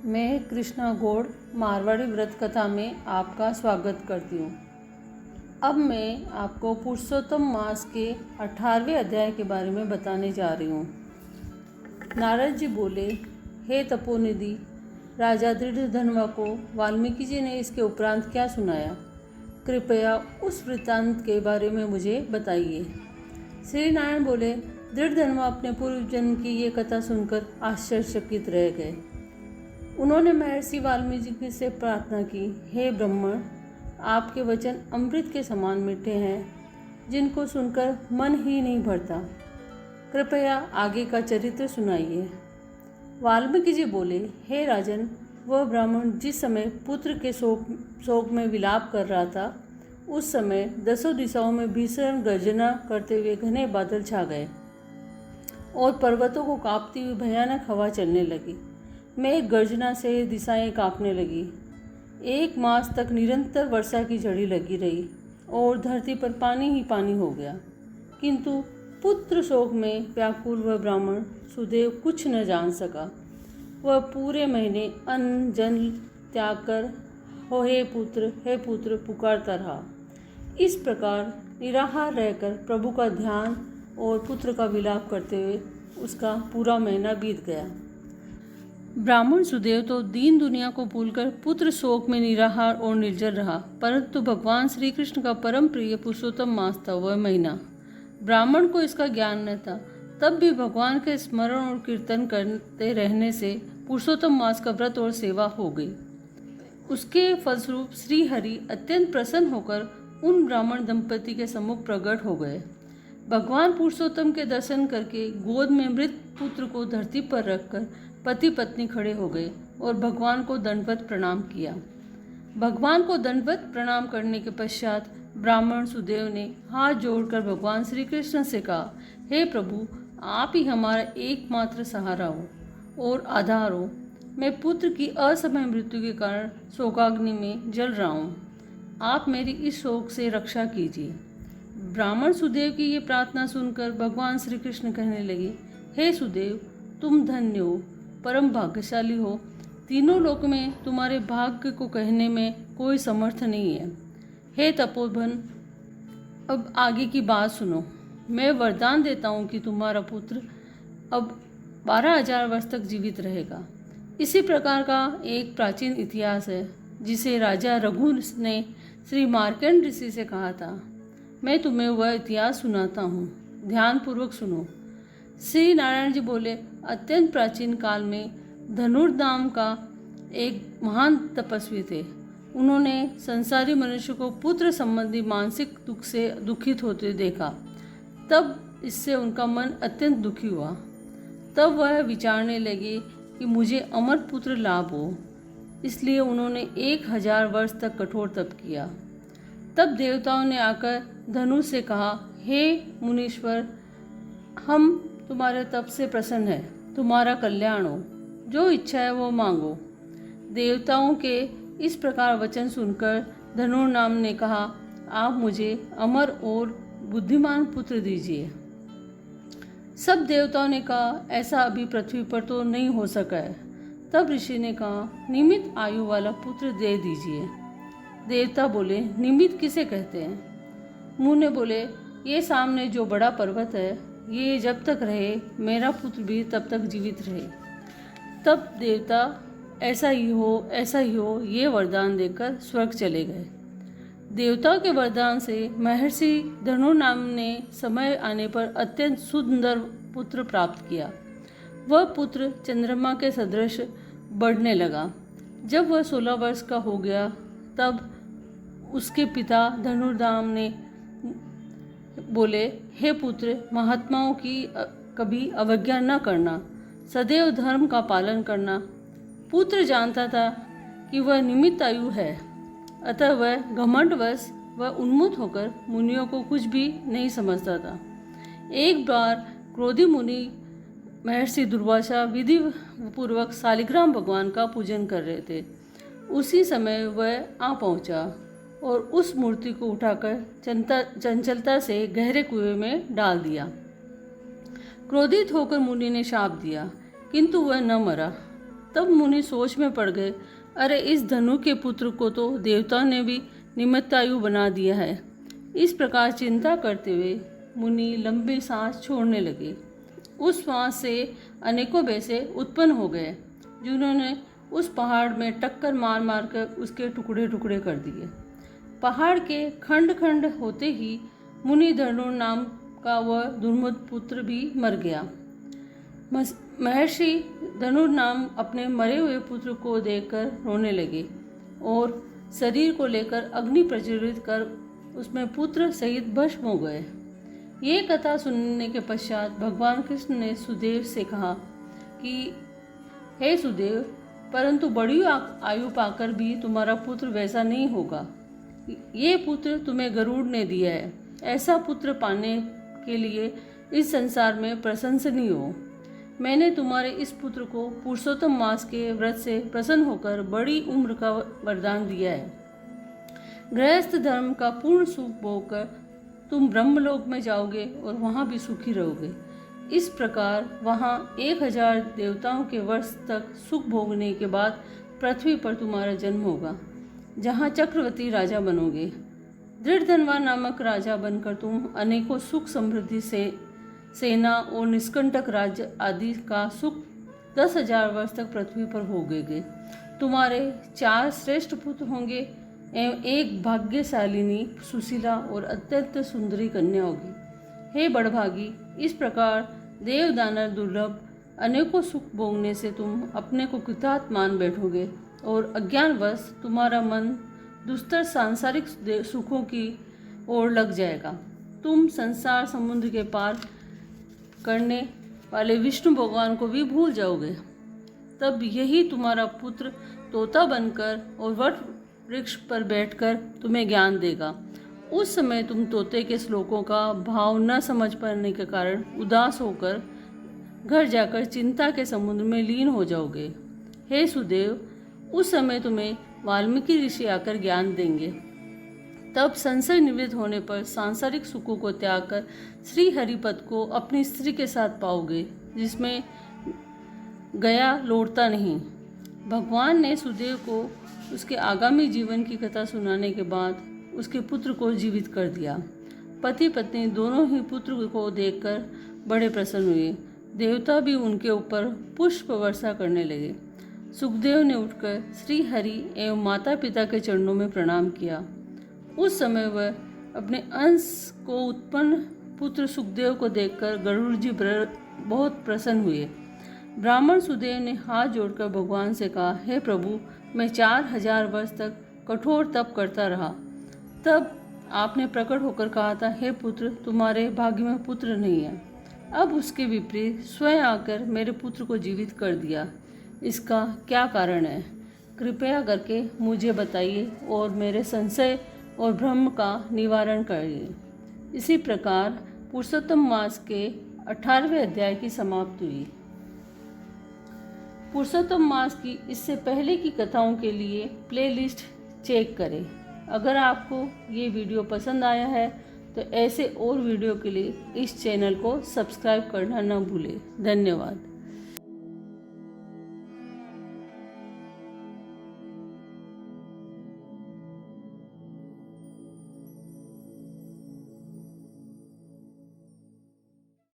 मैं कृष्णा गौड़ मारवाड़ी व्रत कथा में आपका स्वागत करती हूँ। अब मैं आपको पुरुषोत्तम मास के 18वें अध्याय के बारे में बताने जा रही हूँ। नारद जी बोले, हे तपोनिधि राजा दृढ़धनवा को वाल्मीकि जी ने इसके उपरांत क्या सुनाया, कृपया उस वृत्तांत के बारे में मुझे बताइए। श्री नारायण बोले, दृढ़धनवा अपने पूर्व जन्म की ये कथा सुनकर आश्चर्यचकित रह गए। उन्होंने महर्षि वाल्मीकि से प्रार्थना की, हे ब्रह्मण, आपके वचन अमृत के समान मीठे हैं, जिनको सुनकर मन ही नहीं भरता। कृपया आगे का चरित्र सुनाइए। वाल्मीकि जी बोले, हे राजन, वह ब्राह्मण जिस समय पुत्र के शोक में विलाप कर रहा था, उस समय 10 दिशाओं में भीषण गर्जना करते हुए घने बादल छा गए और पर्वतों को कांपती हुई भयानक हवा चलने लगी। मेघ गर्जना से दिशाएं कांपने लगी। 1 मास तक निरंतर वर्षा की झड़ी लगी रही और धरती पर पानी ही पानी हो गया। किंतु पुत्र शोक में व्याकुल वह ब्राह्मण सुदेव कुछ न जान सका। वह पूरे महीने अन्न जल त्याग कर हे पुत्र पुकारता रहा। इस प्रकार निराहार रहकर प्रभु का ध्यान और पुत्र का विलाप करते हुए उसका पूरा महीना बीत गया। ब्राह्मण सुदेव तो दीन दुनिया को भूलकर पुत्र शोक में निराहार और निर्जर रहा, परंतु भगवान श्री कृष्ण का परम प्रिय पुरुषोत्तम मास था वह महीना। ब्राह्मण को इसका ज्ञान न था, तब भी भगवान के स्मरण और कीर्तन करते रहने से पुरुषोत्तम मास का व्रत और सेवा हो गई। उसके फलस्वरूप श्री हरि अत्यंत प्रसन्न होकर उन ब्राह्मण दंपति के सम्मुख प्रकट हो गए। भगवान पुरुषोत्तम के दर्शन करके गोद में मृत पुत्र को धरती पर रखकर पति पत्नी खड़े हो गए और भगवान को दंडवत प्रणाम किया। भगवान को दंडवत प्रणाम करने के पश्चात ब्राह्मण सुदेव ने हाथ जोड़कर भगवान श्री कृष्ण से कहा, हे प्रभु, आप ही हमारा एकमात्र सहारा हो और आधार हो। मैं पुत्र की असमय मृत्यु के कारण शोकाग्नि में जल रहा हूँ। आप मेरी इस शोक से रक्षा कीजिए। ब्राह्मण सुदेव की ये प्रार्थना सुनकर भगवान श्री कृष्ण कहने लगे, हे सुदेव, तुम धन्य हो, परम भाग्यशाली हो। तीनों लोक में तुम्हारे भाग्य को कहने में कोई समर्थ नहीं है। हे तपोवन, अब आगे की बात सुनो। मैं वरदान देता हूँ कि तुम्हारा पुत्र अब 12,000 वर्ष तक जीवित रहेगा। इसी प्रकार का एक प्राचीन इतिहास है जिसे राजा रघु ने श्री मार्कंड ऋषि से कहा था। मैं तुम्हें वह इतिहास सुनाता हूँ, ध्यानपूर्वक सुनो। श्री नारायण जी बोले, अत्यंत प्राचीन काल में धनुर् नाम का एक महान तपस्वी थे। उन्होंने संसारी मनुष्य को पुत्र संबंधी मानसिक दुख से दुखित होते देखा। तब इससे उनका मन अत्यंत दुखी हुआ। तब वह विचारने लगे कि मुझे अमर पुत्र लाभ हो। इसलिए उन्होंने 1000 वर्ष तक कठोर तप किया। तब देवताओं ने आकर धनु से कहा, हे मुनीश्वर, हम तुम्हारे तप से प्रसन्न है, तुम्हारा कल्याण हो, जो इच्छा है वो मांगो। देवताओं के इस प्रकार वचन सुनकर धनुर्नाम ने कहा, आप मुझे अमर और बुद्धिमान पुत्र दीजिए। सब देवताओं ने कहा, ऐसा अभी पृथ्वी पर तो नहीं हो सका है। तब ऋषि ने कहा, निमित आयु वाला पुत्र दे दीजिए। देवता बोले, निमित किसे कहते हैं? मुनि बोले, ये सामने जो बड़ा पर्वत है, ये जब तक रहे मेरा पुत्र भी तब तक जीवित रहे। तब देवता ऐसा ही हो ये वरदान देकर स्वर्ग चले गए। देवताओं के वरदान से महर्षि धनुर्नाम ने समय आने पर अत्यंत सुंदर पुत्र प्राप्त किया। वह पुत्र चंद्रमा के सदृश बढ़ने लगा। जब वह 16 वर्ष का हो गया, तब उसके पिता धनुर्नाम ने बोले, हे पुत्र, महात्माओं की कभी अवज्ञा न करना, सदैव धर्म का पालन करना। पुत्र जानता था कि वह निमित्त आयु है, अतः वह घमंडवश वह उन्मुख होकर मुनियों को कुछ भी नहीं समझता था। एक बार क्रोधी मुनि महर्षि दुर्वासा विधि पूर्वक शालिग्राम भगवान का पूजन कर रहे थे। उसी समय वह आ पहुंचा और उस मूर्ति को उठाकर चंचलता से गहरे कुएं में डाल दिया। क्रोधित होकर मुनि ने शाप दिया, किंतु वह न मरा। तब मुनि सोच में पड़ गए, अरे इस धनु के पुत्र को तो देवता ने भी निमित्तायु बना दिया है। इस प्रकार चिंता करते हुए मुनि लंबी सांस छोड़ने लगे। उस सांस से अनेकों भैंसे उत्पन्न हो गए, जिन्होंने उस पहाड़ में टक्कर मार मार कर उसके टुकड़े टुकड़े कर दिए। पहाड़ के खंड खंड होते ही मुनि धनु नाम का वह दुर्मद पुत्र भी मर गया। महर्षि धनु नाम अपने मरे हुए पुत्र को देखकर रोने लगे और शरीर को लेकर अग्नि प्रज्वलित कर उसमें पुत्र सहित भस्म हो गए। ये कथा सुनने के पश्चात भगवान कृष्ण ने सुदेव से कहा कि हे सुदेव, परंतु बड़ी आयु पाकर भी तुम्हारा पुत्र वैसा नहीं होगा। ये पुत्र तुम्हें गरुड़ ने दिया है। ऐसा पुत्र पाने के लिए इस संसार में प्रशंसनीय हो। मैंने तुम्हारे इस पुत्र को पुरुषोत्तम मास के व्रत से प्रसन्न होकर बड़ी उम्र का वरदान दिया है। गृहस्थ धर्म का पूर्ण सुख भोगकर तुम ब्रह्मलोक में जाओगे और वहाँ भी सुखी रहोगे। इस प्रकार वहाँ 1000 देवताओं के वर्ष तक सुख भोगने के बाद पृथ्वी पर तुम्हारा जन्म होगा, जहाँ चक्रवर्ती राजा बनोगे। दृढ़धनवा नामक राजा बनकर तुम अनेकों सुख समृद्धि से सेना और निष्कंटक राज्य आदि का सुख 10,000 वर्ष तक पृथ्वी पर भोगोगे। तुम्हारे 4 श्रेष्ठ पुत्र होंगे एवं एक भाग्यशालिनी सुशीला और अत्यंत सुंदरी कन्या होगी। हे बड़भागी, इस प्रकार देव दानव दुर्लभ अनेकों सुख भोगने से तुम अपने को कृतार्थ मान बैठोगे और अज्ञानवश तुम्हारा मन दुस्तर सांसारिक सुखों की ओर लग जाएगा। तुम संसार समुद्र के पार करने वाले विष्णु भगवान को भी भूल जाओगे। तब यही तुम्हारा पुत्र तोता बनकर और वट वृक्ष पर बैठकर तुम्हें ज्ञान देगा। उस समय तुम तोते के श्लोकों का भाव न समझ पाने के कारण उदास होकर घर जाकर चिंता के समुद्र में लीन हो जाओगे। हे सुदेव, उस समय तुम्हें वाल्मीकि ऋषि आकर ज्ञान देंगे। तब संशय निवृत्त होने पर सांसारिक सुखों को त्याग कर श्री हरिपद को अपनी स्त्री के साथ पाओगे, जिसमें गया लौटता नहीं। भगवान ने सुदेव को उसके आगामी जीवन की कथा सुनाने के बाद उसके पुत्र को जीवित कर दिया। पति पत्नी दोनों ही पुत्र को देखकर बड़े प्रसन्न हुए। देवता भी उनके ऊपर पुष्प वर्षा करने लगे। सुखदेव ने उठकर श्री हरि एवं माता पिता के चरणों में प्रणाम किया। उस समय वह अपने अंश को उत्पन्न पुत्र सुखदेव को देखकर गरुड़ जी बहुत प्रसन्न हुए। ब्राह्मण सुदेव ने हाथ जोड़कर भगवान से कहा, हे प्रभु, मैं 4000 वर्ष तक कठोर तप करता रहा। तब आपने प्रकट होकर कहा था, हे पुत्र, तुम्हारे भाग्य में पुत्र नहीं है। अब उसके विपरीत स्वयं आकर मेरे पुत्र को जीवित कर दिया। इसका क्या कारण है? कृपया करके मुझे बताइए और मेरे संशय और भ्रम का निवारण करिए। इसी प्रकार पुरुषोत्तम मास के 18वें अध्याय की समाप्ति हुई। पुरुषोत्तम मास की इससे पहले की कथाओं के लिए प्लेलिस्ट चेक करें। अगर आपको ये वीडियो पसंद आया है तो ऐसे और वीडियो के लिए इस चैनल को सब्सक्राइब करना न भूलें। धन्यवाद।